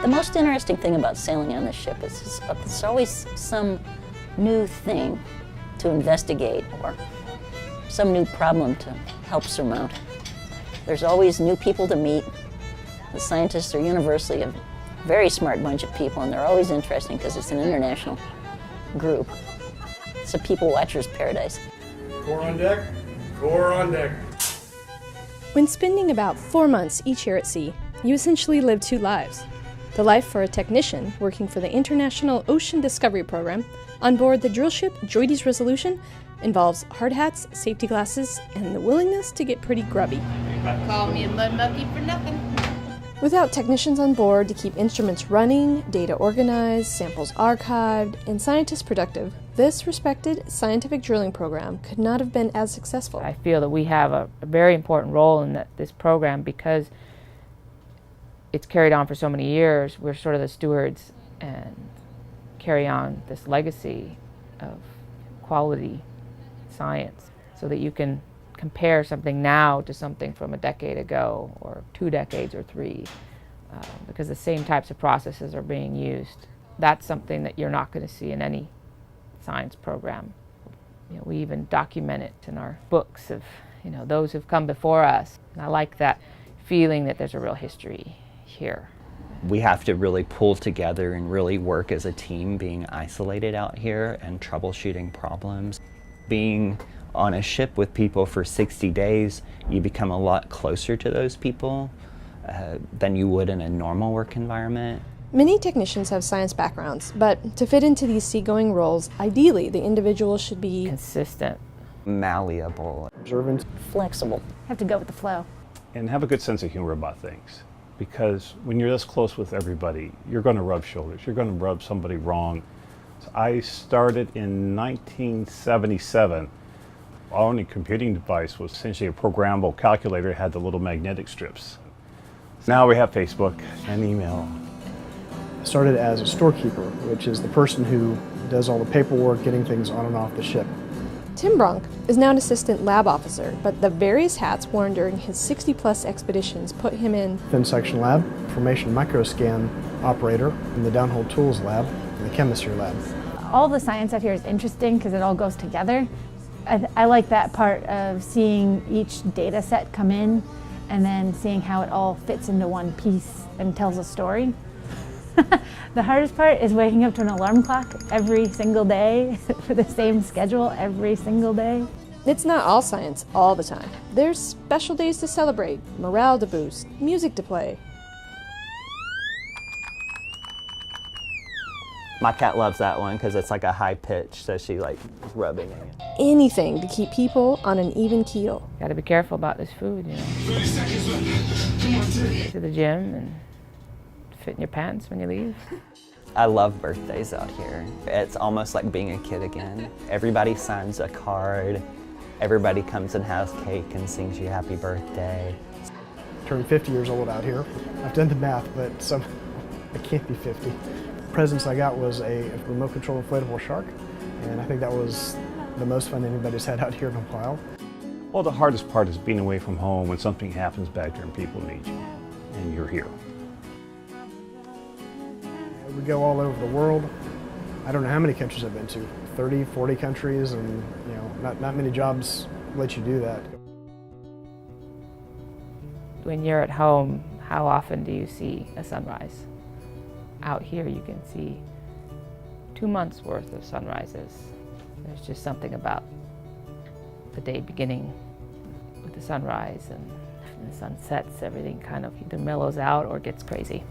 The most interesting thing about sailing on this ship is there's always some new thing to investigate or some new problem to help surmount. There's always new people to meet. The scientists are universally a very smart bunch of people, and they're always interesting because it's an international group. It's a people watcher's paradise. Core on deck, core on deck. When spending about 4 months each year at sea, you essentially live two lives. The life for a technician working for the International Ocean Discovery Program on board the drillship JOIDES Resolution involves hard hats, safety glasses, and the willingness to get pretty grubby. Call me a mud monkey for nothing. Without technicians on board to keep instruments running, data organized, samples archived, and scientists productive, this respected scientific drilling program could not have been as successful. I feel that we have a very important role in this program because it's carried on for so many years. We're sort of the stewards and carry on this legacy of quality science so that you can compare something now to something from a decade ago or 2 decades or 3 because the same types of processes are being used. That's something that you're not going to see in any science program. We even document it in our books of those who've come before us. And I like that feeling that there's a real history here. We have to really pull together and really work as a team, being isolated out here and troubleshooting problems. Being on a ship with people for 60 days, you become a lot closer to those people than you would in a normal work environment. Many technicians have science backgrounds, but to fit into these seagoing roles, ideally the individual should be consistent, malleable, observant, flexible. have to go with the flow, and have a good sense of humor about things. Because when you're this close with everybody, you're going to rub shoulders. You're going to rub somebody wrong. So I started in 1977. Our only computing device was essentially a programmable calculator. It had the little magnetic strips. Now we have Facebook and email. I started as a storekeeper, which is the person who does all the paperwork, getting things on and off the ship. Tim Brunk is now an assistant lab officer, but the various hats worn during his 60-plus expeditions put him in Thin section lab, formation microscan operator, in the downhole tools lab, and the chemistry lab. All the science out here is interesting because it all goes together. I like that part of seeing each data set come in and then seeing how it all fits into one piece and tells a story. The hardest part is waking up to an alarm clock every single day for the same schedule every single day. It's not all science all the time. There's special days to celebrate, morale to boost, music to play. My cat loves that one because it's like a high pitch, so she like rubbing it. Anything to keep people on an even keel. Got to be careful about this food, 30 seconds left. Come on, to the gym and fit in your pants when you leave. I love birthdays out here. It's almost like being a kid again. Everybody signs a card. Everybody comes and has cake and sings you happy birthday. Turned 50 years old out here. I've done the math, but I can't be 50. Presents I got was a remote control inflatable shark, and I think that was the most fun anybody's had out here in a while. Well, the hardest part is being away from home when something happens back there and people need you, and you're here. We go all over the world. I don't know how many countries I've been to, 30, 40 countries, and not many jobs let you do that. When you're at home, how often do you see a sunrise? Out here you can see 2 months worth of sunrises. There's just something about the day beginning with the sunrise, and when the sun sets, everything kind of either mellows out or gets crazy.